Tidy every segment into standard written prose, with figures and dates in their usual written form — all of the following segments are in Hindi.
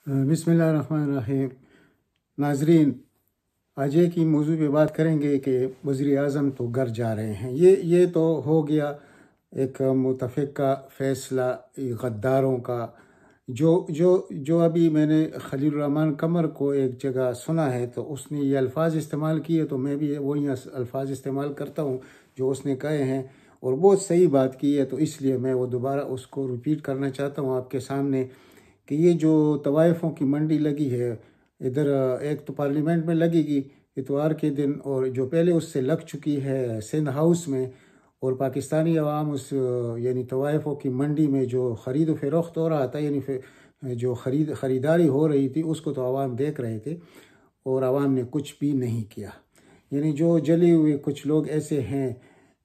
बिस्मिल्लाहिर्रहमानिर्रहीम। नाजरीन, आज एक ही मौजू पे बात करेंगे कि वज़ीर आज़म तो घर जा रहे हैं। ये तो हो गया एक मुतफ़िक़ा फ़ैसला गद्दारों का। जो जो जो अभी मैंने खलील रहमान कमर को एक जगह सुना है तो उसने ये अल्फ़ाज़ इस्तेमाल किए, तो मैं भी वही अल्फ़ाज़ इस्तेमाल करता हूँ जो उसने कहे हैं, और बहुत सही बात की है। तो इसलिए मैं वो दोबारा उसको रिपीट करना चाहता हूँ आपके सामने कि ये जो तवाइफ़ों की मंडी लगी है इधर, एक तो पार्लियामेंट में लगेगी इतवार के दिन, और जो पहले उससे लग चुकी है सिंध हाउस में, और पाकिस्तानी अवाम उस यानी तवाइफ़ों की मंडी में जो ख़रीद फ़रोख्त हो रहा था, यानी जो ख़रीदारी हो रही थी उसको तो अवाम देख रहे थे और अवाम ने कुछ भी नहीं किया। यानी जो जले हुए कुछ लोग ऐसे हैं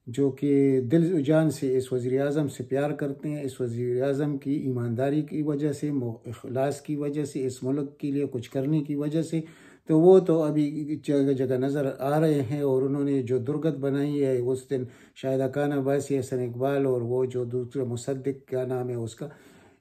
जो कि दिल जान से इस वज़ीर आज़म से प्यार करते हैं, इस वज़ीर आज़म की ईमानदारी की वजह से, इखलास की वजह से, इस मुल्क के लिए कुछ करने की वजह से, तो वो तो अभी जगह जगह नज़र आ रहे हैं। और उन्होंने जो दुर्गत बनाई है उस दिन, शायद खान अब्बासी, हसन इकबाल और वो जो दूसरा मुसद्दिक क्या नाम है उसका,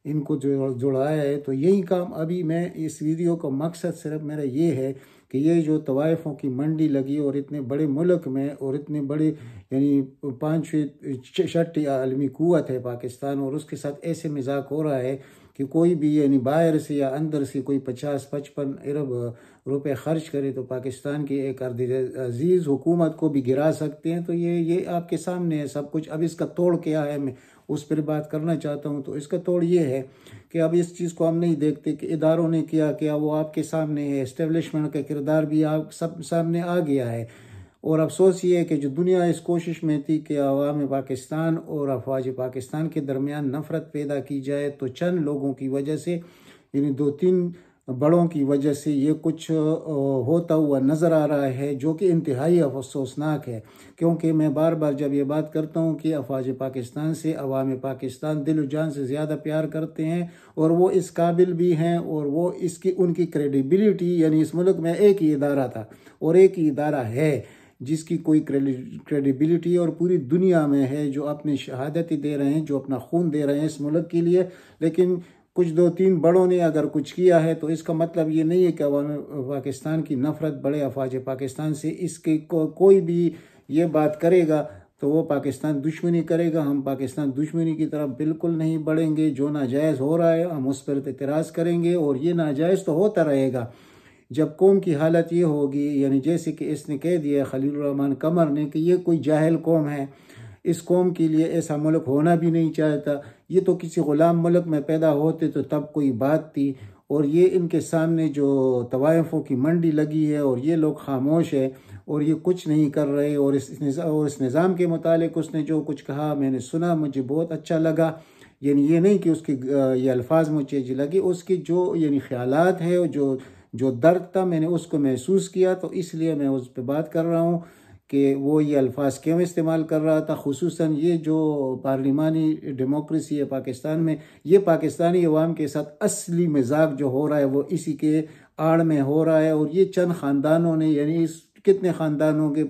इनको जो जुड़ाया है। तो यही काम अभी मैं इस वीडियो का मकसद सिर्फ मेरा ये है कि ये जो तवाइफ़ों की मंडी लगी और इतने बड़े मुल्क में और इतने बड़े यानी पाँचवीं छठी आलमी क़ुव्वत है पाकिस्तान, और उसके साथ ऐसे मजाक हो रहा है कि कोई भी यानी बाहर से या अंदर से कोई 50-55 अरब रुपए ख़र्च करे तो पाकिस्तान की एक अजीज़ हुकूमत को भी गिरा सकते हैं। तो ये आपके सामने है सब कुछ। अब इसका तोड़ क्या है, मैं उस पर बात करना चाहता हूँ। तो इसका तोड़ ये है कि अब इस चीज़ को हम नहीं देखते कि इदारों ने किया वो आपके सामने है। इस्टेब्लिशमेंट का किरदार भी आप सब सामने आ गया है। और अफसोस ये है कि जो दुनिया इस कोशिश में थी कि अवाम पाकिस्तान और अफवाज पाकिस्तान के दरमियान नफ़रत पैदा की जाए, तो चंद लोगों की वजह से, यानी 2-3 बड़ों की वजह से ये कुछ होता हुआ नज़र आ रहा है, जो कि इंतहाई अफसोसनाक है। क्योंकि मैं बार बार जब ये बात करता हूँ कि अफवाज पाकिस्तान से अवाम पाकिस्तान दिल जान से ज़्यादा प्यार करते हैं और वो इस काबिल भी हैं, और वो उनकी क्रेडिबिलिटी, यानी इस मुल्क में एक ही इदारा था और एक ही इदारा है जिसकी कोई क्रेडिबिलिटी और पूरी दुनिया में है, जो अपनी शहादतें दे रहे हैं, जो अपना खून दे रहे हैं इस मुल्क के लिए। लेकिन कुछ 2-3 बड़ों ने अगर कुछ किया है तो इसका मतलब ये नहीं है कि अवाम पाकिस्तान की नफ़रत बड़े अफवाज पाकिस्तान से, इसके कोई भी ये बात करेगा तो वो पाकिस्तान दुश्मनी करेगा। हम पाकिस्तान दुश्मनी की तरफ बिल्कुल नहीं बढ़ेंगे। जो नाजायज़ हो रहा है हम उस पर एतराज़ करेंगे, और ये नाजायज़ तो होता रहेगा जब कौम की हालत ये होगी, यानी जैसे कि इसने कह दिया खलील रहमान कमर ने कि ये कोई जाहिल कौम है, इस कौम के लिए ऐसा मुल्क होना भी नहीं चाहता, ये तो किसी ग़ुलाम मुल्क में पैदा होते तो तब कोई बात थी। और ये इनके सामने जो तवाइफ़ों की मंडी लगी है और ये लोग खामोश है और ये कुछ नहीं कर रहे। और इस निज़ाम के मुतालिक उसने जो कुछ कहा मैंने सुना, मुझे बहुत अच्छा लगा। यानी ये नहीं कि उसकी ये अल्फाज मुझे लगे, उसकी जो यानी ख्यालात है, जो दर्द था मैंने उसको महसूस किया। तो इसलिए मैं उस पर बात कर रहा हूँ कि वो ये अल्फाज क्यों इस्तेमाल कर रहा था। खुसूसन ये जो पार्लिमानी डेमोक्रेसी है पाकिस्तान में, ये पाकिस्तानी अवाम के साथ असली मजाक जो हो रहा है वो इसी के आड़ में हो रहा है। और ये चंद ख़ानदानों ने, यानी इस कितने ख़ानदानों के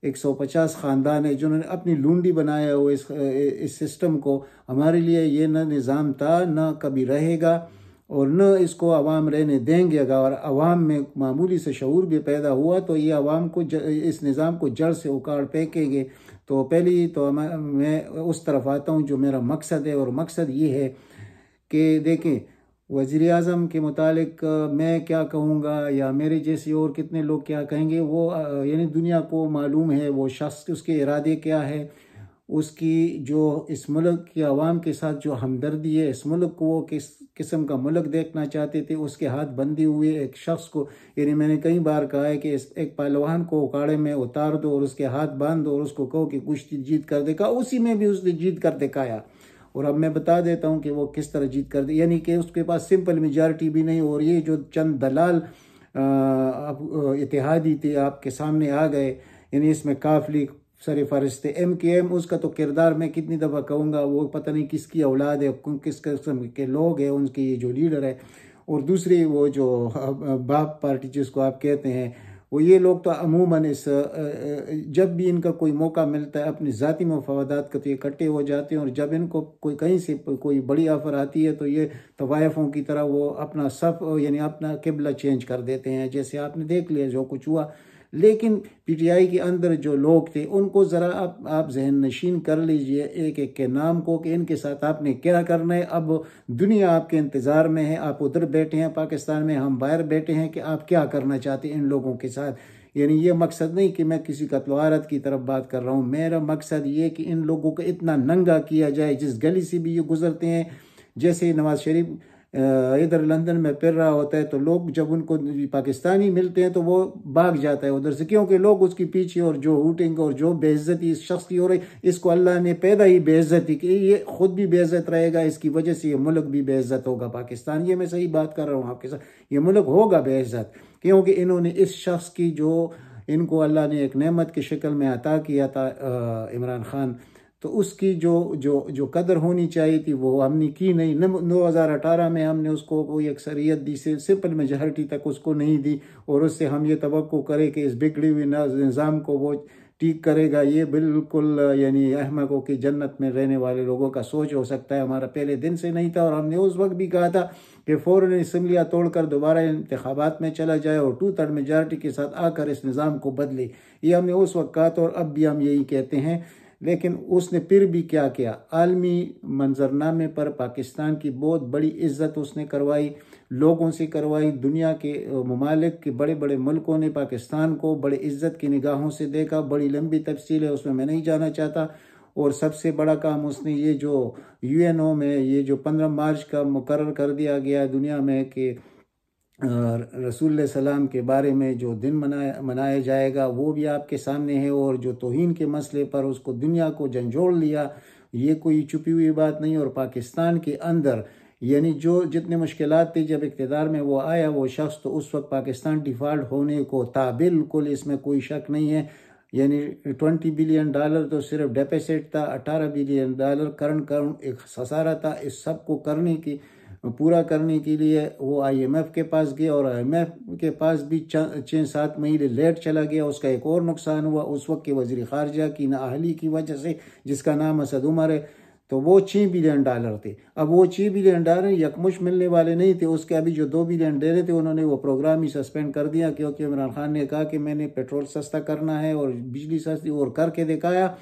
150 ख़ानदान है जिन्होंने अपनी लूंडी बनाया हुआ इस सिस्टम को। हमारे लिए ये न निज़ाम था, न कभी रहेगा, और न इसको अवाम रहने देंगे। अगर अवाम में मामूली से शऊर भी पैदा हुआ तो ये अवाम को इस निज़ाम को जड़ से उखाड़ फेंकेंगे। तो पहले तो मैं उस तरफ आता हूँ जो मेरा मकसद है, और मकसद ये है कि देखें वज़ीर आज़म के मुतालिक मैं क्या कहूँगा या मेरे जैसे और कितने लोग क्या कहेंगे, वो यानी दुनिया को मालूम है वो शख्स, उसके इरादे क्या है, उसकी जो इस मुल्क की आवाम के साथ जो हमदर्दी है, इस मुल्क को वो किस किस्म का मुल्क देखना चाहते थे। उसके हाथ बंधे हुए एक शख्स को, यानी मैंने कई बार कहा है कि एक पहलवान को उखाड़े में उतार दो और उसके हाथ बांध दो और उसको कहो कि कुश्ती जीत कर देखा, उसी में भी उसने जीत कर दिखाया। और अब मैं बता देता हूँ कि वो किस तरह जीत कर दी, यानी कि उसके पास सिंपल मेजॉरिटी भी नहीं। और ये जो चंद दलाल इत्तेहादी थे आपके सामने आ गए, यानी इसमें काफली सर फरिश्ते MKM, उसका तो किरदार मैं कितनी दफ़ा कहूँगा, वो पता नहीं किसकी औलाद है, किस किस्म के लोग हैं उनके ये जो लीडर है। और दूसरी वो जो बाप पार्टी जिसको आप कहते हैं, वो ये लोग तो अमूमन जब भी इनका कोई मौका मिलता है अपनी ज़ाती मफादात का तो ये इकट्ठे हो जाते हैं, और जब इनको कोई कहीं से कोई बड़ी ऑफर आती है तो ये तवायफ़ों की तरह वो अपना सब यानी अपना किबला चेंज कर देते हैं, जैसे आपने देख लिया जो कुछ हुआ। लेकिन पीटीआई के अंदर जो लोग थे उनको ज़रा आप जहन नशीन कर लीजिए एक एक के नाम को कि इनके साथ आपने क्या करना है। अब दुनिया आपके इंतज़ार में है, आप उधर बैठे हैं पाकिस्तान में, हम बाहर बैठे हैं कि आप क्या करना चाहते हैं इन लोगों के साथ। यानी ये मकसद नहीं कि मैं किसी कत्ल की तरफ बात कर रहा हूँ, मेरा मकसद ये कि इन लोगों को इतना नंगा किया जाए, जिस गली से भी ये गुजरते हैं। जैसे नवाज शरीफ इधर लंदन में फिर रहा होता है तो लोग जब उनको पाकिस्तानी मिलते हैं तो वो भाग जाता है उधर से, क्योंकि लोग उसके पीछे और जो हूटिंग और जो बेइज्जती इस शख्स की हो रही, इसको अल्लाह ने पैदा ही बेइज्जती की, ये खुद भी बेइज्जत रहेगा, इसकी वजह से ये मुल्क भी बेइज्जत होगा पाकिस्तान। ये मैं सही बात कर रहा हूँ आपके साथ, ये मुल्क होगा बेइज्जत, क्योंकि इन्होंने इस शख्स की जो इनको अल्लाह ने एक नेमत की शक्ल में अता किया था इमरान खान, तो उसकी जो जो जो कदर होनी चाहिए थी वो हमने की नहीं। 2018 में हमने उसको कोई अक्सरियत दी, से सिंपल मेजॉरिटी तक उसको नहीं दी, और उससे हम ये तवक्को करें कि इस बिगड़ी हुई निज़ाम को वो ठीक करेगा, ये बिल्कुल यानी अहमकों की जन्नत में रहने वाले लोगों का सोच हो सकता है, हमारा पहले दिन से नहीं था। और हमने उस वक्त भी कहा था कि फ़ौरन असम्बलियाँ तोड़कर दोबारा इंतखाबात में चला जाए और 2/3 मेजॉरिटी के साथ आकर इस निज़ाम को बदले, ये हमने उस वक्त कहा था और अब भी हम यही कहते हैं। लेकिन उसने फिर भी क्या किया, आलमी मंजरनामे पर पाकिस्तान की बहुत बड़ी इज्जत उसने करवाई, लोगों से करवाई। दुनिया के ममालिक के बड़े बड़े मुल्कों ने पाकिस्तान को बड़े इज्जत की निगाहों से देखा, बड़ी लंबी तफसील है उसमें मैं नहीं जाना चाहता। और सबसे बड़ा काम उसने ये जो यूएनओ में ये जो 15 मार्च का मुकर्रर कर दिया गया दुनिया में कि रसूल सलाम के बारे में जो दिन मनाया जाएगा वो भी आपके सामने है, और जो तौहीन के मसले पर उसको दुनिया को झंझोड़ लिया, ये कोई छुपी हुई बात नहीं। और पाकिस्तान के अंदर यानी जो जितने मुश्किलात थी जब इक़्तिदार में वो आया वो शख्स, तो उस वक्त पाकिस्तान डिफ़ॉल्ट होने को था, बिल्कुल इसमें कोई शक नहीं है। यानी $20 बिलियन तो सिर्फ डेफिसिट था, $18 बिलियन करंट एक खसारा था। इस सब को पूरा करने के लिए वो IMF के पास गया, और IMF के पास भी 6-7 महीने लेट चला गया। उसका एक और नुकसान हुआ, उस वक्त के वज़ीर ख़ारजा की नाअहली की वजह से, जिसका नाम असद उमर है, तो वो $6 बिलियन थे। अब वो $6 बिलियन यकमुश मिलने वाले नहीं थे, उसके अभी जो $2 बिलियन दे रहे थे उन्होंने वो प्रोग्राम ही सस्पेंड कर दिया, क्योंकि इमरान खान ने कहा कि मैंने पेट्रोल सस्ता करना है और बिजली सस्ती, और करके दिखाया।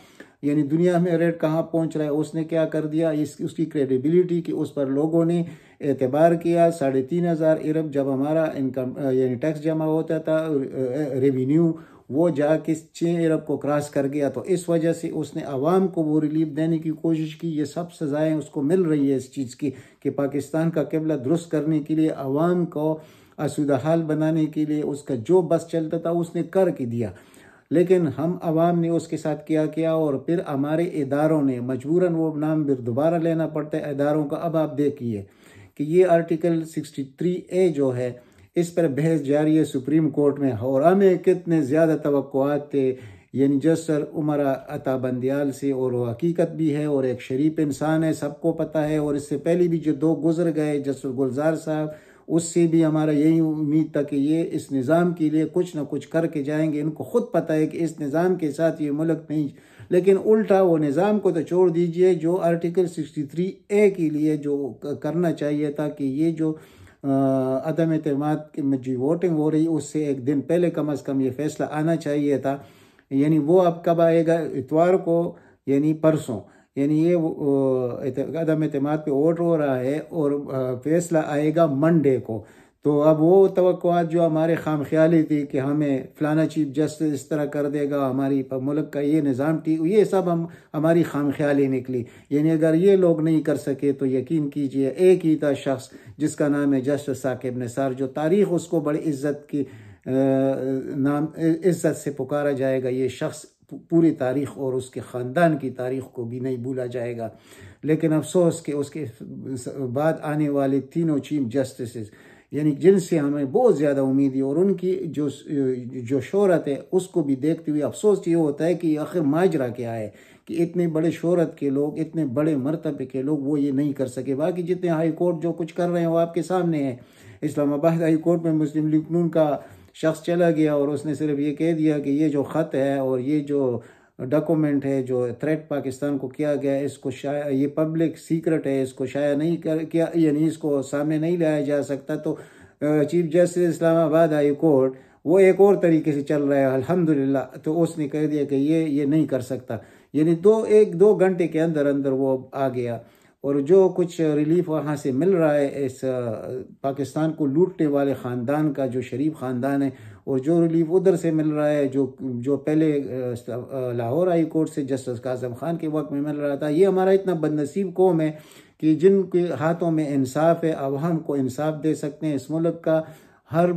यानी दुनिया में रेट कहाँ पहुँच रहा है, उसने क्या कर दिया, उसकी क्रेडिबिलिटी की उस पर लोगों ने एतबार किया। 3,500 अरब जब हमारा इनकम यानी टैक्स जमा होता था रेवेन्यू, वो जाके 6 अरब को क्रॉस कर गया। तो इस वजह से उसने आवाम को वो रिलीफ देने की कोशिश की। ये सब सज़ाएँ उसको मिल रही है इस चीज़ की कि पाकिस्तान का किबला दुरुस्त करने के लिए, आवाम को आसूदा हाल बनाने के लिए उसका जो बस चलता था उसने कर के दिया। लेकिन हम आवाम ने उसके साथ क्या किया, और फिर हमारे इदारों ने मजबूरन वो नाम फिर दोबारा लेना पड़ता है इदारों का। अब आप देखिए कि ये आर्टिकल 63A जो है, इस पर बहस जारी है सुप्रीम कोर्ट में, और हमें कितने ज़्यादा तवक्कुआत थे यानी जस्टिस उमर अता बंदियाल से, और वो हकीकत भी है और एक शरीफ इंसान है, सबको पता है। और इससे पहले भी जो 2 गुजर गए जस्टिस गुलजार साहब, उससे भी हमारा यही उम्मीद था कि ये इस निज़ाम के लिए कुछ ना कुछ करके जाएंगे। इनको खुद पता है कि इस निज़ाम के साथ ये मुल्क नहीं, लेकिन उल्टा वो निज़ाम को तो छोड़ दीजिए, जो आर्टिकल 63A के लिए जो करना चाहिए था कि ये जो अदम एतमाद में जो वोटिंग हो रही उससे एक दिन पहले कम अज़ कम ये फैसला आना चाहिए था। यानी वो अब कब आएगा, इतवार को यानी परसों, यानी ये अदम एतमाद पे वोट हो रहा है और फैसला आएगा मंडे को। तो अब वो तवक्कुआत जो हमारे खाम ख्याली थी कि हमें फ़लाना चीफ जस्टिस इस तरह कर देगा, हमारी मुल्क का ये निज़ाम ठीक, ये सब हमारी खाम ख्याली निकली। यानी अगर ये लोग नहीं कर सके तो यकीन कीजिए एक ही था शख्स जिसका नाम है जस्टिस साकिब निसार, जो तारीख़ उसको बड़ी इज़्ज़त से पुकारा जाएगा। ये शख्स पूरी तारीख़ और उसके ख़ानदान की तारीख़ को भी नहीं भूला जाएगा। लेकिन अफसोस कि उसके बाद आने वाले तीनों चीफ जस्टिस यानी जिनसे हमें बहुत ज़्यादा उम्मीद है, और उनकी जो शोहरत है उसको भी देखते हुए अफसोस ये होता है कि आखिर माजरा क्या है कि इतने बड़े शोहरत के लोग, इतने बड़े मर्तबे के लोग वो ये नहीं कर सके। बाकी जितने हाई कोर्ट जो कुछ कर रहे हैं वो आपके सामने है। इस्लामाबाद हाई कोर्ट में मुस्लिम लीग नून का शख्स चला गया और उसने सिर्फ ये कह दिया कि ये जो ख़त है और ये जो डॉक्यूमेंट है जो थ्रेट पाकिस्तान को किया गया, इसको ये पब्लिक सीक्रेट है, इसको शाया नहीं कर किया, यानी इसको सामने नहीं लाया जा सकता। तो chief justice Islamabad high court वो एक और तरीके से चल रहा है अल्हम्दुलिल्लाह, तो उसने कह दिया कि ये नहीं कर सकता, यानी 1-2 घंटे के अंदर अंदर वो आ गया। और जो कुछ रिलीफ वहाँ से मिल रहा है इस पाकिस्तान को लूटने वाले ख़ानदान का, जो शरीफ ख़ानदान है, और जो रिलीफ उधर से मिल रहा है जो पहले लाहौर हाई कोर्ट से जस्टिस कासिम खान के वक्त में मिल रहा था, ये हमारा इतना बदनसीब कौम है कि जिनके हाथों में इंसाफ है, अवाम को इंसाफ दे सकते हैं, इस मुल्क का हर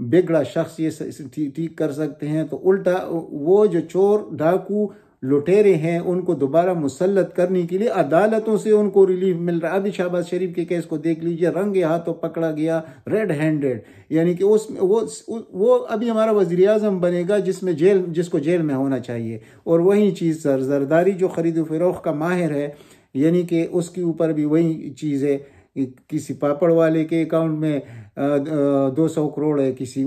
बिगड़ा शख्स ये ठीक कर सकते हैं। तो उल्टा वो जो चोर डाकू लुटेरे हैं उनको दोबारा मुसल्लत करने के लिए अदालतों से उनको रिलीफ मिल रहा है। अभी शहबाज शरीफ के केस को देख लीजिए, रंगे हाथों पकड़ा गया, रेड हैंडेड, यानी कि उसमें वो अभी हमारा वज़ीर आज़म बनेगा जिसको जेल में होना चाहिए। और वही चीज़ जरदारी जो खरीद फरोख्त का माहिर है, यानी कि उसके ऊपर भी वही चीज़ है, किसी पापड़ वाले के अकाउंट में 200 करोड़ है, किसी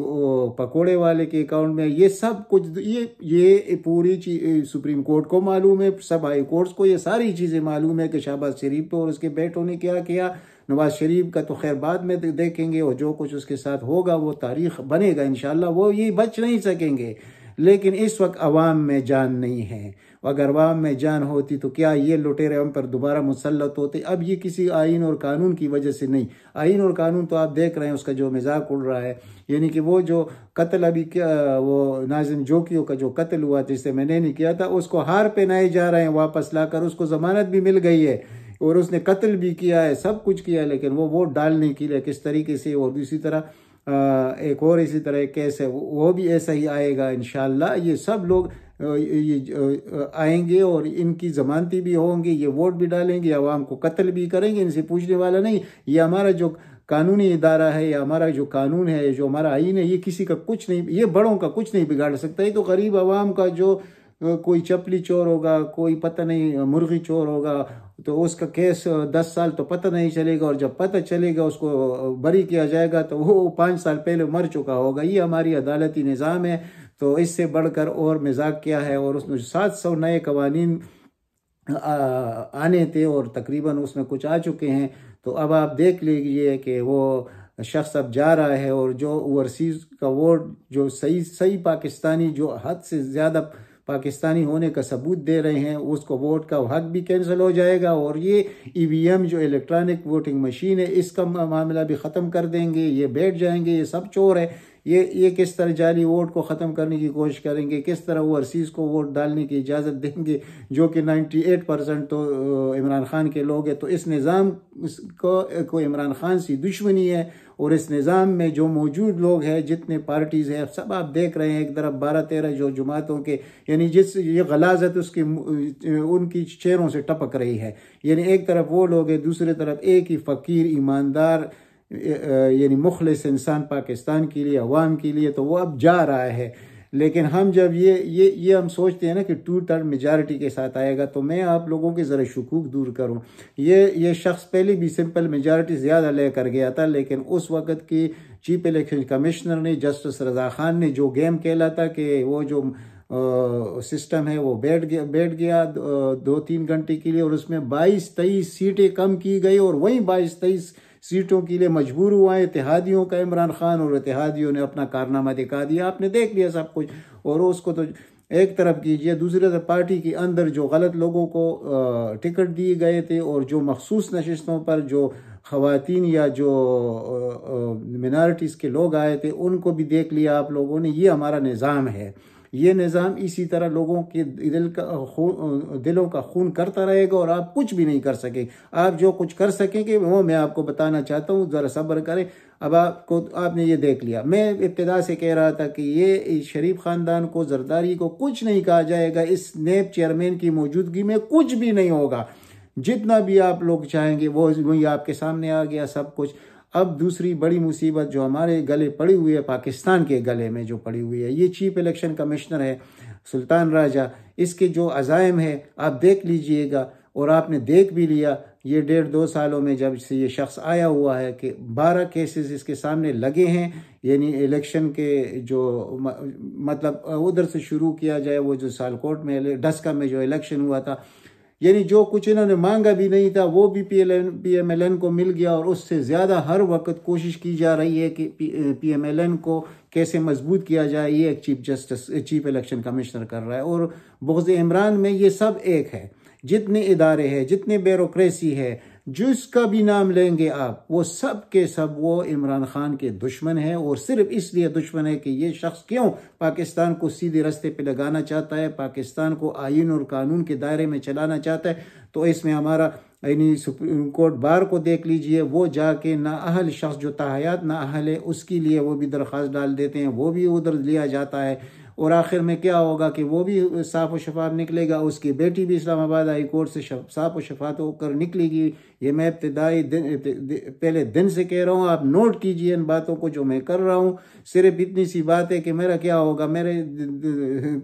पकोड़े वाले के अकाउंट में, ये सब कुछ ये पूरी चीज सुप्रीम कोर्ट को मालूम है, सब हाई कोर्ट्स को ये सारी चीज़ें मालूम है कि शहबाज शरीफ पे और उसके बेटों ने क्या किया। नवाज शरीफ का तो खैर बाद में देखेंगे, और जो कुछ उसके साथ होगा वो तारीख बनेगा इंशाल्लाह, वो ये बच नहीं सकेंगे। लेकिन इस वक्त अवाम में जान नहीं है, अगर अवाम में जान होती तो क्या ये लुटेरे हम पर दोबारा मुसल्लत होते। अब ये किसी आइन और कानून की वजह से नहीं, आइन और कानून तो आप देख रहे हैं उसका जो मजाक उड़ रहा है, यानी कि वो जो कत्ल अभी वो नाज़िम जोकियों का जो कत्ल हुआ जिससे मैंने नहीं किया था, उसको हार पहनाए जा रहे हैं वापस लाकर, उसको जमानत भी मिल गई है और उसने कत्ल भी किया है, सब कुछ किया है, लेकिन वो वोट डालने के लिए किस तरीके से। और इसी तरह एक और इसी तरह केस है, वो भी ऐसा ही आएगा इंशाल्लाह। ये सब लोग ये आएंगे और इनकी जमानती भी होंगी, ये वोट भी डालेंगे, आवाम को कत्ल भी करेंगे, इनसे पूछने वाला नहीं। ये हमारा जो कानूनी इदारा है या हमारा जो कानून है, जो हमारा आईन है, ये किसी का कुछ नहीं, ये बड़ों का कुछ नहीं बिगाड़ सकता। ये तो गरीब आवाम का, जो कोई चपली चोर होगा, कोई पता नहीं मुर्गी चोर होगा, तो उसका केस 10 साल तो पता नहीं चलेगा, और जब पता चलेगा उसको बरी किया जाएगा तो वो 5 साल पहले मर चुका होगा। ये हमारी अदालती निज़ाम है, तो इससे बढ़कर और मजाक क्या है। और उसमें 700 नए कवानीन आने थे और तकरीबन उसमें कुछ आ चुके हैं। तो अब आप देख लीजिए कि वो शख्स अब जा रहा है, और जो ओवरसीज का वोट जो सही पाकिस्तानी, जो हद से ज़्यादा पाकिस्तानी होने का सबूत दे रहे हैं, उसको वोट का हक भी कैंसिल हो जाएगा। और ये ईवीएम जो इलेक्ट्रॉनिक वोटिंग मशीन है, इसका मामला भी ख़त्म कर देंगे, ये बैठ जाएंगे, ये सब चोर है। ये किस तरह जाली वोट को ख़त्म करने की कोशिश करेंगे, किस तरह ओवरसीज़ को वोट डालने की इजाज़त देंगे, जो कि 98% तो इमरान खान के लोग हैं। तो इस निज़ाम को इमरान खान से दुश्मनी है, और इस निज़ाम में जो मौजूद लोग हैं, जितने पार्टीज़ हैं, सब आप देख रहे हैं, एक तरफ 12-13 जो जमातों के, यानी ये गलाजत उसकी उनकी चेहरों से टपक रही है। यानी एक तरफ वो लोग हैं, दूसरी तरफ एक ही फ़कीर ईमानदार यानी मुखलिस इंसान पाकिस्तान के लिए, अवाम के लिए, तो वो अब जा रहा है। लेकिन हम जब ये हम सोचते हैं ना कि 2/3 मेजॉरिटी के साथ आएगा, तो मैं आप लोगों के ज़रा शकूक दूर करूं। ये शख्स पहले भी सिंपल मेजॉरिटी ज़्यादा लेकर गया था, लेकिन उस वक़्त की चीफ इलेक्शन कमिश्नर ने, जस्टिस रज़ा खान ने, जो गेम खेला था कि वो जो सिस्टम है वो बैठ गया 2-3 घंटे के लिए, और उसमें 22-23 सीटें कम की गई, और वही 22-23 सीटों के लिए मजबूर हुआ है इत्तेहादियों का इमरान खान, और इत्तेहादियों ने अपना कारनामा दिखा दिया। आपने देख लिया सब कुछ। और उसको तो एक तरफ कीजिए, दूसरी तरफ पार्टी के अंदर जो गलत लोगों को टिकट दिए गए थे, और जो मखसूस नशिस्तों पर जो खवातीन या जो मिनॉरिटीज़ के लोग आए थे, उनको भी देख लिया आप लोगों ने। ये हमारा निज़ाम है, ये निज़ाम इसी तरह लोगों के दिलों का खून करता रहेगा, और आप कुछ भी नहीं कर सके। आप जो कुछ कर सकेंगे वो मैं आपको बताना चाहता हूँ, ज़रा सब्र करें। अब आपने ये देख लिया। मैं इब्तिदा से कह रहा था कि ये शरीफ ख़ानदान को, जरदारी को कुछ नहीं कहा जाएगा, इस नेब चेयरमैन की मौजूदगी में कुछ भी नहीं होगा। जितना भी आप लोग चाहेंगे वो वही आपके सामने आ गया सब कुछ। अब दूसरी बड़ी मुसीबत जो हमारे गले पड़ी हुई है, पाकिस्तान के गले में जो पड़ी हुई है, ये चीफ इलेक्शन कमिश्नर है सुल्तान राजा। इसके जो अज़ाइम है आप देख लीजिएगा, और आपने देख भी लिया ये 1.5-2 सालों में जब से ये शख्स आया हुआ है कि 12 केसेस इसके सामने लगे हैं। यानी इलेक्शन के जो मतलब उधर से शुरू किया जाए, वो जो सालकोट में डस्का में जो इलेक्शन हुआ था, यानी जो कुछ इन्होंने मांगा भी नहीं था वो भी PMLN को मिल गया, और उससे ज़्यादा हर वक्त कोशिश की जा रही है कि PMLN को कैसे मजबूत किया जाए। ये एक चीफ इलेक्शन कमिश्नर कर रहा है, और बहुत इमरान में ये सब एक है। जितने इदारे हैं, जितने ब्यूरोक्रेसी है, जिसका भी नाम लेंगे आप, वो सब के सब वो इमरान खान के दुश्मन है, और सिर्फ इसलिए दुश्मन है कि ये शख्स क्यों पाकिस्तान को सीधे रास्ते पे लगाना चाहता है, पाकिस्तान को आईन और कानून के दायरे में चलाना चाहता है। तो इसमें हमारा यानी सुप्रीम कोर्ट बार को देख लीजिए, वो जाके नाअहल शख्स जो ताहयात नाअहल है उसके लिए वो भी दरख्वास्त डाल देते हैं, वो भी उधर लिया जाता है, और आखिर में क्या होगा कि वो भी साफ व शफाफ निकलेगा। उसकी बेटी भी इस्लामाबाद हाई कोर्ट से साफ व शफाफ होकर निकलेगी। ये मैं इब्तिदाई पहले दिन से कह रहा हूँ, आप नोट कीजिए इन बातों को जो मैं कर रहा हूँ। सिर्फ इतनी सी बात है कि मेरा क्या होगा, मेरे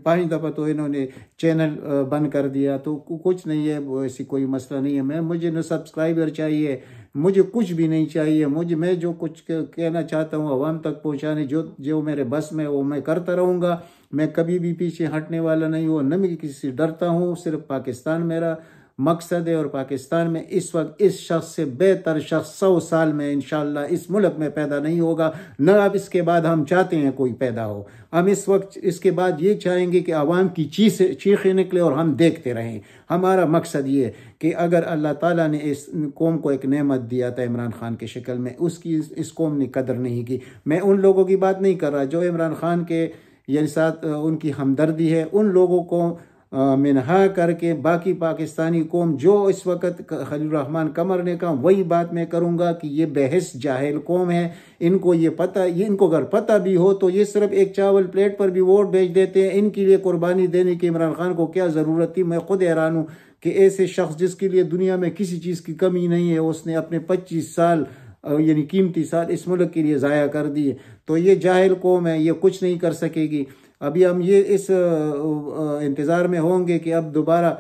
5 दफ़ा तो इन्होंने चैनल बंद कर दिया, तो कुछ नहीं है, ऐसी कोई मसला नहीं है। मुझे न सब्सक्राइबर चाहिए, मुझे कुछ भी नहीं चाहिए। मैं जो कुछ कहना चाहता हूँ अवाम तक पहुँचाने, जो मेरे बस में वो मैं करता रहूँगा। मैं कभी भी पीछे हटने वाला नहीं हूँ, न मैं किसी से डरता हूँ। सिर्फ पाकिस्तान मेरा मकसद है, और पाकिस्तान में इस वक्त इस शख्स से बेहतर शख्स 100 साल में इंशाल्लाह इस मुल्क में पैदा नहीं होगा, न अब इसके बाद हम चाहते हैं कोई पैदा हो। हम इस वक्त इसके बाद ये चाहेंगे कि आवाम की चीखें निकले और हम देखते रहें। हमारा मकसद ये है कि अगर अल्लाह ताला ने इस कौम को एक नेमत दिया था इमरान खान की शक्ल में, उसकी इस कौम ने कदर नहीं की। मैं उन लोगों की बात नहीं कर रहा जो इमरान खान के ये साथ उनकी हमदर्दी है, उन लोगों को मिनहा करके बाकी पाकिस्तानी कौम जो इस वक्त खलील रहमान कमर ने कहा वही बात मैं करूंगा कि ये बेहस जाहिल कौम है। इनको ये पता, ये इनको अगर पता भी हो तो ये सिर्फ एक चावल प्लेट पर भी वोट भेज देते हैं। इनके लिए कुर्बानी देने की इमरान खान को क्या ज़रूरत थी। मैं खुद हैरान हूँ कि ऐसे शख्स जिसके लिए दुनिया में किसी चीज़ की कमी नहीं है, उसने अपने 25 साल यानी कीमती साल इस मुल्क के लिए ज़ाया कर दिए। तो ये जाहिल कौम है, ये कुछ नहीं कर सकेगी। अभी हम ये इस इंतज़ार में होंगे कि अब दोबारा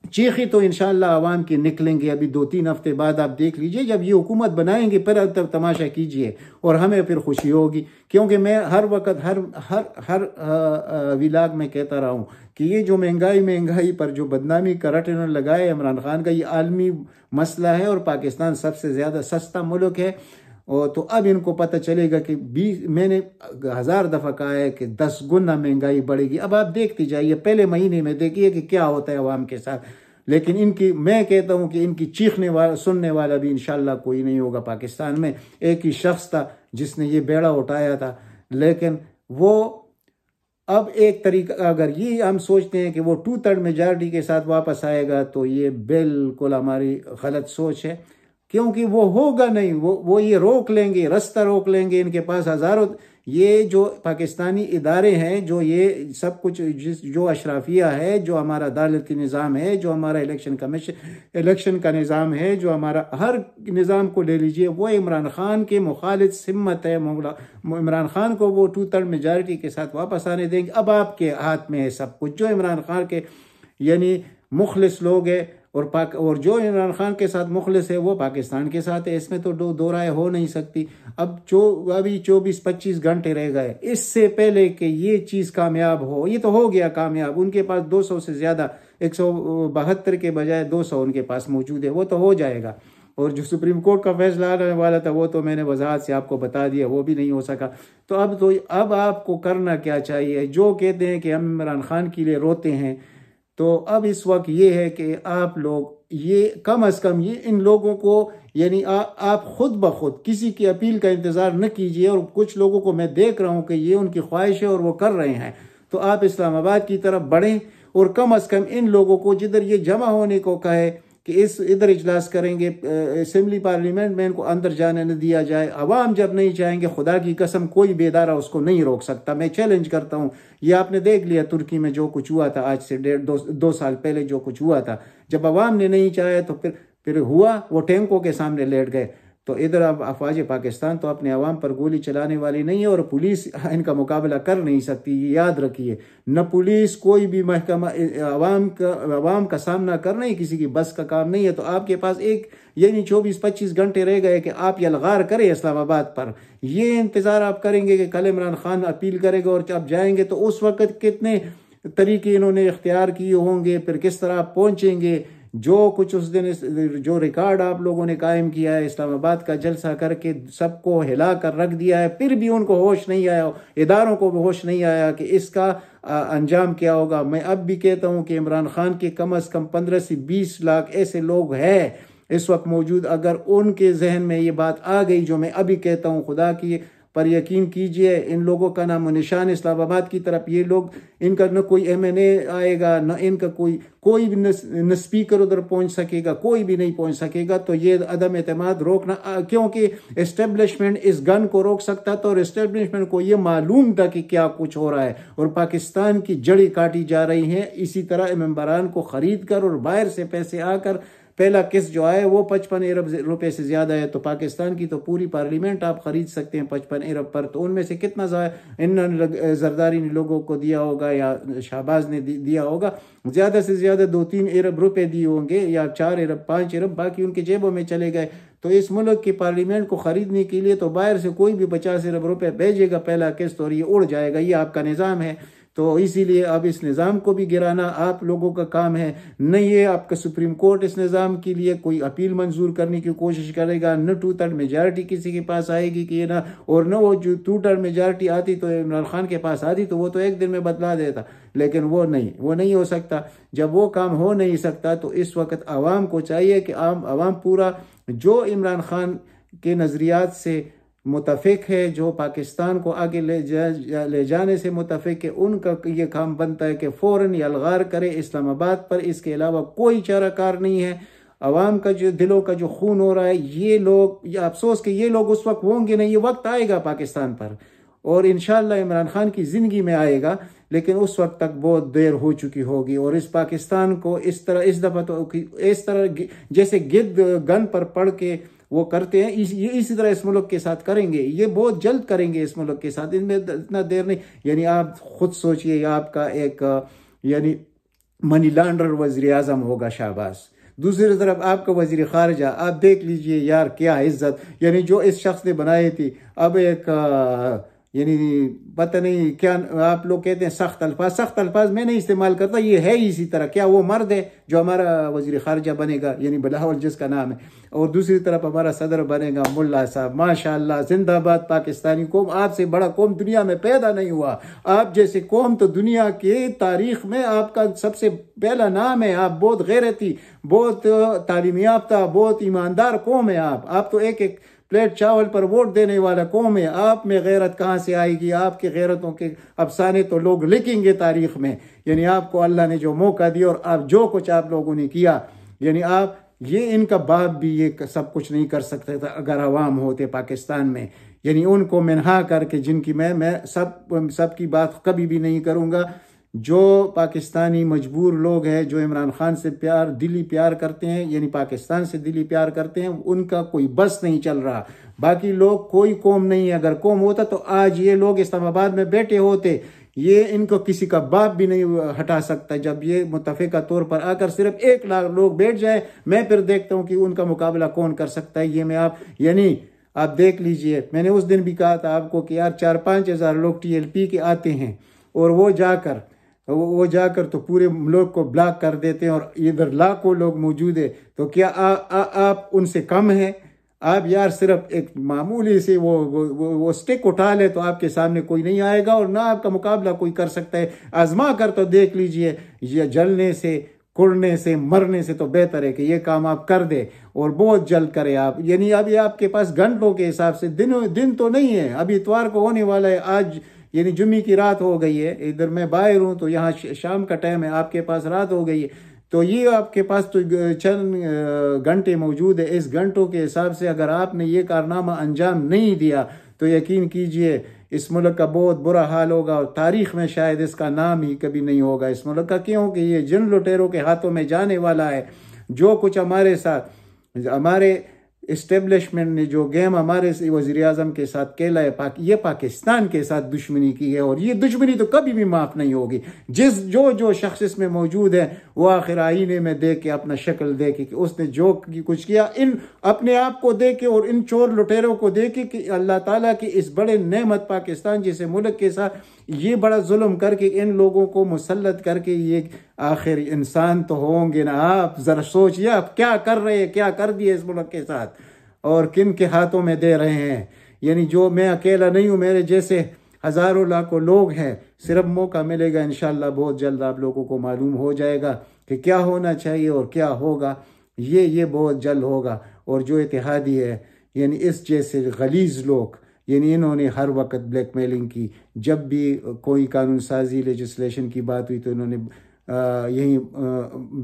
चीखी तो इंशाअल्लाह आवाम की निकलेंगे। अभी 2-3 हफ्ते बाद आप देख लीजिए, जब ये हुकूमत बनाएंगे फिर तब तमाशा कीजिए और हमें फिर खुशी होगी। क्योंकि मैं हर वक्त हर विलाग में कहता रहा हूँ कि ये जो महंगाई पर जो बदनामी का रट इन्होंने लगाया इमरान खान का, ये आलमी मसला है और पाकिस्तान सबसे ज़्यादा सस्ता मुल्क है। और तो अब इनको पता चलेगा कि मैंने 1000 दफ़ा कहा है कि 10 गुना महंगाई बढ़ेगी। अब आप देखते जाइए, पहले महीने में देखिए कि क्या होता है अवाम के साथ। लेकिन मैं कहता हूँ कि इनकी चीखने वाला सुनने वाला भी इंशाल्लाह कोई नहीं होगा पाकिस्तान में। एक ही शख्स था जिसने ये बेड़ा उठाया था, लेकिन वो अब एक तरीका, अगर ये हम सोचते हैं कि वो 2/3 मेजॉरिटी के साथ वापस आएगा तो ये बिल्कुल हमारी गलत सोच है। क्योंकि वो होगा नहीं, वो ये रोक लेंगे, रास्ता रोक लेंगे। इनके पास हजारों ये जो पाकिस्तानी इदारे हैं, जो ये सब कुछ जो अशराफिया है, जो हमारा अदालती निज़ाम है, जो हमारा इलेक्शन का निज़ाम है, जो हमारा हर निज़ाम को ले लीजिए, वो इमरान खान के मुखालिफ सिम्मत है। इमरान खान को वो 2/3 मेजॉरिटी के साथ वापस आने देंगे। अब आपके हाथ में है सब कुछ। जो इमरान खान के यानी मुखलिस लोग हैं और जो इमरान खान के साथ मुखलिस है वो पाकिस्तान के साथ है, इसमें तो दो राय हो नहीं सकती। अब अभी 24-25 घंटे रह गए, इससे पहले कि ये चीज़ कामयाब हो, ये तो हो गया कामयाब। उनके पास 200 से ज़्यादा, 172 के बजाय 200 उनके पास मौजूद है, वो तो हो जाएगा। और जो सुप्रीम कोर्ट का फैसला आने वाला था वो तो मैंने वजाहत से आपको बता दिया, वो भी नहीं हो सका। तो अब आपको करना क्या चाहिए? जो कहते हैं कि हम इमरान खान के लिए रोते हैं, तो अब इस वक्त ये है कि आप लोग ये कम अज़ कम ये इन लोगों को यानी आप खुद ब खुद किसी की अपील का इंतज़ार न कीजिए। और कुछ लोगों को मैं देख रहा हूँ कि ये उनकी ख्वाहिश है और वो कर रहे हैं, तो आप इस्लामाबाद की तरफ बढ़ें और कम अज़ कम इन लोगों को जिधर ये जमा होने को कहे कि इधर इजलास करेंगे असेंबली पार्लियामेंट में, इनको अंदर जाने न दिया जाए। अवाम जब नहीं चाहेंगे, खुदा की कसम कोई बेदारा उसको नहीं रोक सकता। मैं चैलेंज करता हूँ, ये आपने देख लिया तुर्की में जो कुछ हुआ था, आज से 1.5-2 साल पहले जो कुछ हुआ था। जब अवाम ने नहीं चाहे तो फिर हुआ, वो टैंकों के सामने लेट गए। तो इधर अब अफवाज पाकिस्तान तो अपने अवाम पर गोली चलाने वाली नहीं है और पुलिस इनका मुकाबला कर नहीं सकती, ये याद रखिए। न पुलिस कोई भी महकमा अवाम का सामना करना ही किसी की बस का काम नहीं है। तो आपके पास एक यानी 24-25 घंटे रह गए कि आप यलगार करें इस्लामाबाद पर। ये इंतज़ार आप करेंगे कि कल इमरान खान अपील करेगा और जब जाएंगे तो उस वक्त कितने तरीके इन्होंने इख्तियार किए होंगे, फिर किस तरह आप पहुँचेंगे। जो कुछ उस दिन जो रिकॉर्ड आप लोगों ने कायम किया है, इस्लामाबाद का जलसा करके सबको हिला कर रख दिया है, फिर भी उनको होश नहीं आया, इदारों को भी होश नहीं आया कि इसका अंजाम क्या होगा। मैं अब भी कहता हूं कि इमरान खान के कम से कम 15 से 20 लाख ऐसे लोग हैं इस वक्त मौजूद। अगर उनके जहन में ये बात आ गई जो मैं अभी कहता हूं, खुदा की पर यकीन कीजिए इन लोगों का नाम निशान इस्लामाबाद की तरफ, ये लोग इनका न कोई MNA आएगा, न इनका कोई भी न स्पीकर उधर पहुंच सकेगा, कोई भी नहीं पहुंच सकेगा। तो ये अदम एतमाद रोकना, क्योंकि एस्टेब्लिशमेंट इस गन को रोक सकता था और एस्टेब्लिशमेंट को ये मालूम था कि क्या कुछ हो रहा है और पाकिस्तान की जड़ी काटी जा रही है। इसी तरह मेंबरान को खरीद कर और बाहर से पैसे आकर, पहला किस्त जो आए वो 55 अरब रुपए से ज्यादा है। तो पाकिस्तान की तो पूरी पार्लियामेंट आप खरीद सकते हैं 55 अरब पर। तो उनमें से कितना इन जरदारी ने लोगों को दिया होगा या शहबाज ने दिया होगा, ज्यादा से ज्यादा 2-3 अरब रुपए दिए होंगे या 4 अरब 5 अरब, बाकी उनके जेबों में चले गए। तो इस मुल्क की पार्लियामेंट को खरीदने के लिए तो बाहर से कोई भी 50 अरब रुपए भेजेगा पहला किस्त और ये उड़ जाएगा। ये आपका निज़ाम है। तो इसीलिए अब इस निज़ाम को भी गिराना आप लोगों का काम है। न ये आपका सुप्रीम कोर्ट इस निज़ाम के लिए कोई अपील मंजूर करने की कोशिश करेगा, न 2/3 मेजॉरिटी किसी के पास आएगी कि ना, और न वो जो 2/3 मेजॉरिटी आती तो इमरान खान के पास आती तो वो तो एक दिन में बदला देता, लेकिन वो नहीं हो सकता। जब वो काम हो नहीं सकता तो इस वक्त आवाम को चाहिए कि आवाम पूरा जो इमरान खान के नज़रियात से मुतफिक है, जो पाकिस्तान को आगे ले जाने से मुतफिक है, उनका ये काम बनता है कि फ़ौरन यलगार करे इस्लामाबाद पर। इसके अलावा कोई चाराकार नहीं है। अवाम का जो दिलों का जो खून हो रहा है, ये लोग अफसोस कि ये लोग उस वक्त होंगे नहीं। ये वक्त आएगा पाकिस्तान पर और इंशाअल्लाह इमरान खान की ज़िंदगी में आएगा, लेकिन उस वक्त तक बहुत देर हो चुकी होगी। और इस पाकिस्तान को इस दफ़ा तो इस तरह जैसे गिद्ध गन पर पड़ के वो करते हैं, इसी तरह इस मुल्क के साथ करेंगे। ये बहुत जल्द करेंगे इस मुल्क के साथ, इनमें इतना देर नहीं। यानी आप खुद सोचिए, आपका एक यानी मनी लॉन्डर वज़ीर आज़म होगा शहबाज, दूसरी तरफ आपका वज़ीर खारजा। आप देख लीजिए यार क्या इज्जत, यानी जो इस शख्स ने बनाई थी। अब एक यानी पता नहीं क्या आप लोग कहते हैं सख्त अल्फाज मैं नहीं इस्तेमाल करता, ये है ही इसी तरह। क्या वो मर्द है जो हमारा वज़ीर खारजा बनेगा, यानी बिलावल जिसका नाम है, और दूसरी तरफ हमारा सदर बनेगा मुल्ला साहब। माशाअल्लाह, जिंदाबाद पाकिस्तानी कौम, आपसे बड़ा कौम दुनिया में पैदा नहीं हुआ। आप जैसे कौम तो दुनिया के तारीख में आपका सबसे पहला नाम है। आप बहुत गैरती, बहुत तालीम याफ्ता, बहुत ईमानदार कौम है। आप तो एक प्लेट चावल पर वोट देने वाला कौम है। आप में गैरत कहाँ से आएगी? आपकी गैरतों के अफसाने तो लोग लिखेंगे तारीख में। यानी आपको अल्लाह ने जो मौका दिया और आप जो कुछ आप लोगों ने किया, यानी आप ये इनका बाप भी ये सब कुछ नहीं कर सकते थे अगर अवाम होते पाकिस्तान में। यानी उनको मिनहा करके, जिनकी मैं सब की बात कभी भी नहीं करूँगा। जो पाकिस्तानी मजबूर लोग हैं, जो इमरान खान से दिली प्यार करते हैं, यानी पाकिस्तान से दिली प्यार करते हैं, उनका कोई बस नहीं चल रहा। बाकी लोग कोई कौम नहीं है। अगर कौम होता तो आज ये लोग इस्लामाबाद में बैठे होते। ये इनको किसी का बाप भी नहीं हटा सकता। जब ये मुतफिका तौर पर आकर सिर्फ 1 लाख लोग बैठ जाए, मैं फिर देखता हूँ कि उनका मुकाबला कौन कर सकता है। ये मैं यानी आप देख लीजिए, मैंने उस दिन भी कहा था आपको कि यार 4-5 हज़ार लोग TLP के आते हैं और वो जाकर तो पूरे मुल्क को ब्लॉक कर देते हैं और इधर लाखों लोग मौजूद है। तो क्या आप उनसे कम हैं? आप यार सिर्फ एक मामूली से वो स्टिक उठा ले तो आपके सामने कोई नहीं आएगा और ना आपका मुकाबला कोई कर सकता है। आजमा कर तो देख लीजिए। ये जलने से, कुड़ने से, मरने से तो बेहतर है कि ये काम आप कर दे और बहुत जल्द करें आप। यानी अभी आपके पास घंटों के हिसाब से, दिन तो नहीं है। अभी इतवार को होने वाला है, आज यानी जुम्मे की रात हो गई है। इधर मैं बाहर हूँ तो यहाँ शाम का टाइम है, आपके पास रात हो गई है। तो ये आपके पास तो चंद घंटे मौजूद है। इस घंटों के हिसाब से अगर आपने ये कारनामा अंजाम नहीं दिया तो यकीन कीजिए इस मुल्क का बहुत बुरा हाल होगा और तारीख में शायद इसका नाम ही कभी नहीं होगा इस मुल्क का। क्योंकि ये जिन लुटेरों के हाथों में जाने वाला है। जो कुछ हमारे साथ, हमारे इस्टेब्लिशमेंट ने जो गेम हमारे वज़ीर आज़म के साथ खेला है, ये पाकिस्तान के साथ दुश्मनी की है, और ये दुश्मनी तो कभी भी माफ़ नहीं होगी। जो शख्स इसमें मौजूद है वो आखिर आईने में देख के अपना शक्ल देखे कि उसने जो कुछ किया, इन अपने आप को देखे और इन चोर लुटेरों को देखे कि अल्लाह ताला की इस बड़े नेमत पाकिस्तान जैसे मुल्क के साथ ये बड़ा जुल्म करके इन लोगों को मुसल्लत करके, ये आखिर इंसान तो होंगे ना। आप जरा सोचिए आप क्या कर रहे हैं, क्या कर दिए इस मुल्क के साथ और किन के हाथों में दे रहे हैं। यानी जो मैं अकेला नहीं हूँ, मेरे जैसे हजारों लाखों लोग हैं। सिर्फ मौका मिलेगा इंशाल्लाह बहुत जल्द आप लोगों को मालूम हो जाएगा कि क्या होना चाहिए और क्या होगा। ये बहुत जल्द होगा। और जो इत्तेहादी है, यानी इस जैसे गलीज लोग, यानी इन्होंने हर वक्त ब्लैकमेलिंग की। जब भी कोई कानून साजी लेजिस्लेशन की बात हुई तो इन्होंने यही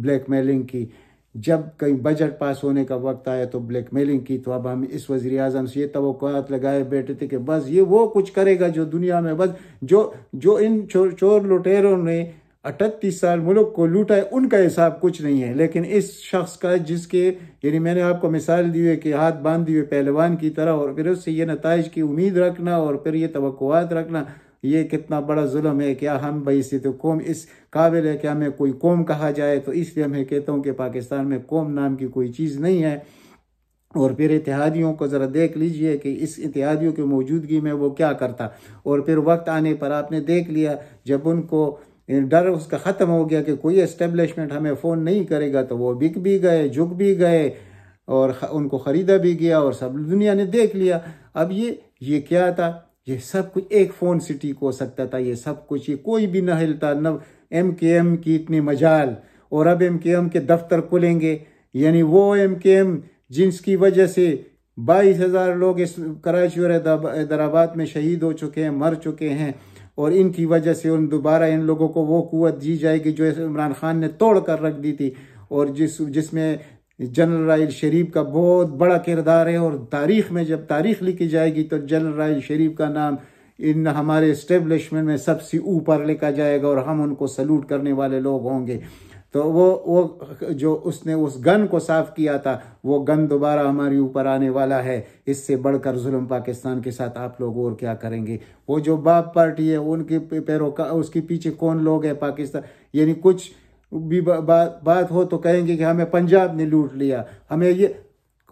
ब्लैकमेलिंग की। जब कहीं बजट पास होने का वक्त आया तो ब्लैकमेलिंग की। तो अब हम इस वज़ीर आज़म से ये तवक्कुआत लगाए बैठे थे कि बस ये वो कुछ करेगा जो दुनिया में, बस जो इन चोर लुटेरों ने 38 साल मुल्क को लूटा है उनका हिसाब कुछ नहीं है। लेकिन इस शख्स का, जिसके यानी मैंने आपको मिसाल दी है कि हाथ बांध दिए पहलवान की तरह, और फिर उससे ये नताइज की उम्मीद रखना और फिर ये तवक्कुआत रखना, ये कितना बड़ा जुल्म है। क्या हम भाई से तो कौम इस काबिल है कि हमें कोई कौम कहा जाए? तो इसलिए मैं कहता हूँ कि पाकिस्तान में कौम नाम की कोई चीज़ नहीं है। और फिर इत्तेहादियों को ज़रा देख लीजिए कि इस इत्तेहादियों की मौजूदगी में वो क्या करता। और फिर वक्त आने पर आपने देख लिया, जब उनको डर उसका ख़त्म हो गया कि कोई एस्टेब्लिशमेंट हमें फ़ोन नहीं करेगा, तो वो बिक भी गए, झुक भी गए और उनको ख़रीदा भी गया और सब दुनिया ने देख लिया। अब ये क्या था? ये सब कुछ एक फ़ोन सिटी को हो सकता था। ये सब कुछ, ये कोई भी न हिलता, न MKM की इतनी मजाल। और अब MKM के दफ्तर खुलेंगे, यानी वो MKM जिसकी वजह से 22,000 लोग इस कराची और हैदराबाद में शहीद हो चुके हैं, मर चुके हैं। और इनकी वजह से दोबारा इन लोगों को वो कुव्वत दी जाएगी जो इमरान खान ने तोड़ कर रख दी थी, और जिसमें जनरल राहिल शरीफ का बहुत बड़ा किरदार है। और तारीख में जब तारीख लिखी जाएगी तो जनरल राहिल शरीफ का नाम इन हमारे इस्टेब्लिशमेंट में सबसे ऊपर लिखा जाएगा और हम उनको सल्यूट करने वाले लोग होंगे। तो वो जो उसने उस गन को साफ किया था, वो गन दोबारा हमारे ऊपर आने वाला है। इससे बढ़कर जुल्म पाकिस्तान के साथ आप लोग और क्या करेंगे? वो जो बाप पार्टी है उनके पैरों उसके पीछे कौन लोग हैं पाकिस्तान, यानी कुछ भी बात हो तो कहेंगे कि हमें पंजाब ने लूट लिया। हमें ये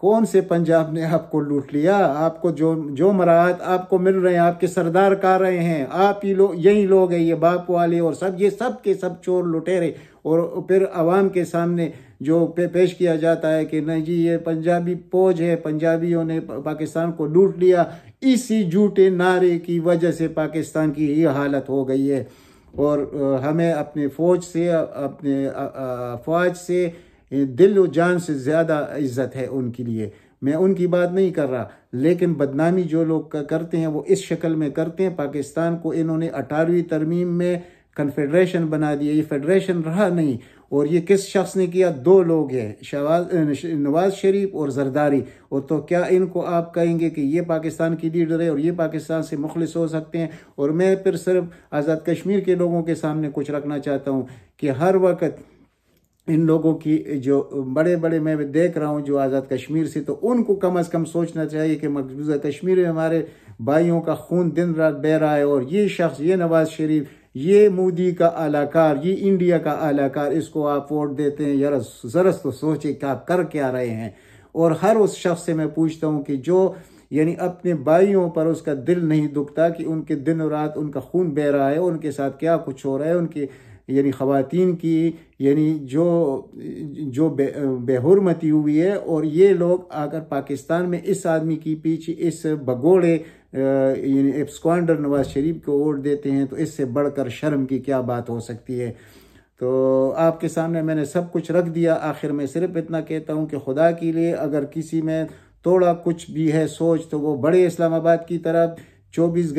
कौन से पंजाब ने आपको लूट लिया? आपको जो मराहत आपको मिल रहे हैं, आपके सरदार का रहे हैं, आप ही लोग, यही लोग हैं, ये बाप वाले और सब, ये सब के सब चोर लुटेरे। और फिर अवाम के सामने जो पेश किया जाता है कि नहीं जी ये पंजाबी फौज है, पंजाबियों ने पाकिस्तान को लूट लिया। इसी झूठे नारे की वजह से पाकिस्तान की ये हालत हो गई है। और हमें अपने फौज से दिल और जान से ज़्यादा इज्जत है उनके लिए। मैं उनकी बात नहीं कर रहा, लेकिन बदनामी जो लोग करते हैं वो इस शक्ल में करते हैं। पाकिस्तान को इन्होंने 18वीं तरमीम में कन्फेडरेशन बना दिया, ये फेडरेशन रहा नहीं। और ये किस शख्स ने किया? 2 लोग हैं, नवाज शरीफ और जरदारी। और तो क्या इनको आप कहेंगे कि ये पाकिस्तान की लीडर है और ये पाकिस्तान से मुखलिस हो सकते हैं? और मैं फिर सिर्फ आज़ाद कश्मीर के लोगों के सामने कुछ रखना चाहता हूँ कि हर वक्त इन लोगों की जो बड़े मैं देख रहा हूँ जो आज़ाद कश्मीर से, तो उनको कम अज़ कम सोचना चाहिए कि मकबूजा कश्मीर में हमारे भाइयों का खून दिन रात बह रहा है। और ये शख्स, ये नवाज शरीफ, ये मोदी का आलाकार, ये इंडिया का आलाकार, इसको आप वोट देते हैं? यार ज़रा तो सोचे कि आप कर क्या रहे हैं। और हर उस शख्स से मैं पूछता हूँ कि जो यानी अपने भाइयों पर उसका दिल नहीं दुखता कि उनके दिन और रात उनका खून बह रहा है, उनके साथ क्या कुछ हो रहा है, उनके यानी ख़वातीन की यानी जो बेहुरमती हुई है। और ये लोग अगर पाकिस्तान में इस आदमी की पीछे, इस भगोड़े यानी स्क्वांडर नवाज शरीफ को वोट देते हैं, तो इससे बढ़कर शर्म की क्या बात हो सकती है? तो आपके सामने मैंने सब कुछ रख दिया। आखिर में सिर्फ इतना कहता हूँ कि खुदा के लिए अगर किसी में थोड़ा कुछ भी है सोच, तो वो बड़े इस्लामाबाद की तरफ 24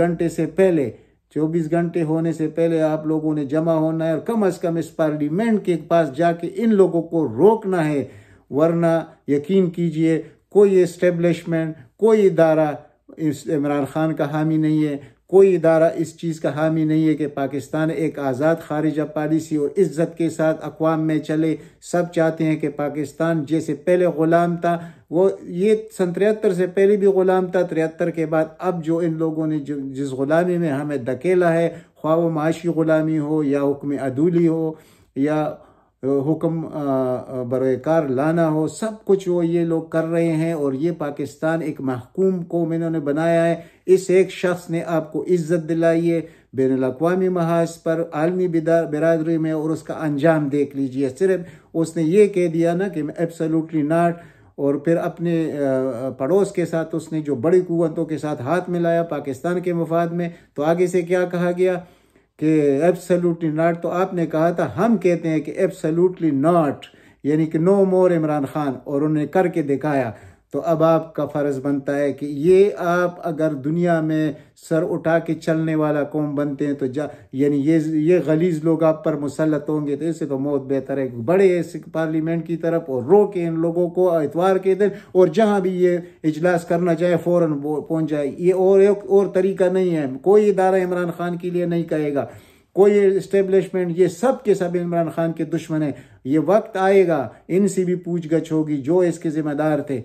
घंटे होने से पहले आप लोगों ने जमा होना है और कम से कम इस पार्लियामेंट के पास जाके इन लोगों को रोकना है। वरना यकीन कीजिए कोई एस्टेब्लिशमेंट, कोई इदारा इस इमरान खान का हामी नहीं है, कोई इदारा इस चीज़ का हामी नहीं है कि पाकिस्तान एक आज़ाद खारिजा पॉलिसी और इज़्ज़त के साथ अक़वाम में चले। सब चाहते हैं कि पाकिस्तान जैसे पहले ग़ुलाम था, वो ये सन 73 से पहले भी ग़ुलाम था, 73 के बाद अब जो इन लोगों ने जो जिस ग़ुलामी में हमें धकेला है, ख्वाह वो माशी ग़ुलामी हो या हुक्म अदूली हो या हुक्म बरोकार लाना हो, सब कुछ वो ये लोग कर रहे हैं। और ये पाकिस्तान एक महकूम कौम इन्होंने बनाया है। इस एक शख्स ने आपको इज़्ज़त दिलाई है बैनुल-अक़वामी महाज पर, आलमी बिरादरी में, और उसका अंजाम देख लीजिए। सिर्फ उसने ये कह दिया ना कि एब्सोल्युटली नॉट, और फिर अपने पड़ोस के साथ उसने जो बड़ी कुव्वतों के साथ हाथ मिलाया पाकिस्तान के मफाद में। तो आगे से क्या कहा गया कि एब्सोल्युटली नॉट। तो आपने कहा था हम कहते हैं कि एब्सोल्युटली नॉट, यानी कि नो मोर इमरान खान, और उन्होंने करके दिखाया। तो अब आपका फ़र्ज़ बनता है कि ये आप अगर दुनिया में सर उठा के चलने वाला कौम बनते हैं तो यानी ये गलीज़ लोग आप पर मुसल्लत होंगे, तो इससे तो मौत बेहतर है। बड़े इस पार्लियामेंट की तरफ और रोके इन लोगों को इतवार के दिन, और जहाँ भी ये इजलास करना चाहे फ़ौरन पहुँच जाए। ये और तरीका नहीं है। कोई इदारा इमरान खान के लिए नहीं कहेगा, कोई इस्टेब्लिशमेंट, ये सब के सब इमरान खान के दुश्मन है। ये वक्त आएगा इनसे भी पूछगछ होगी जो इसके ज़िम्मेदार थे।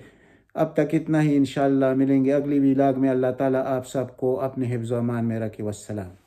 अब तक इतना ही, इंशाअल्लाह मिलेंगे अगली व्लॉग में। अल्लाह ताला आप सबको अपने हिफ्ज़ व अमान में रखे। वस्सलाम।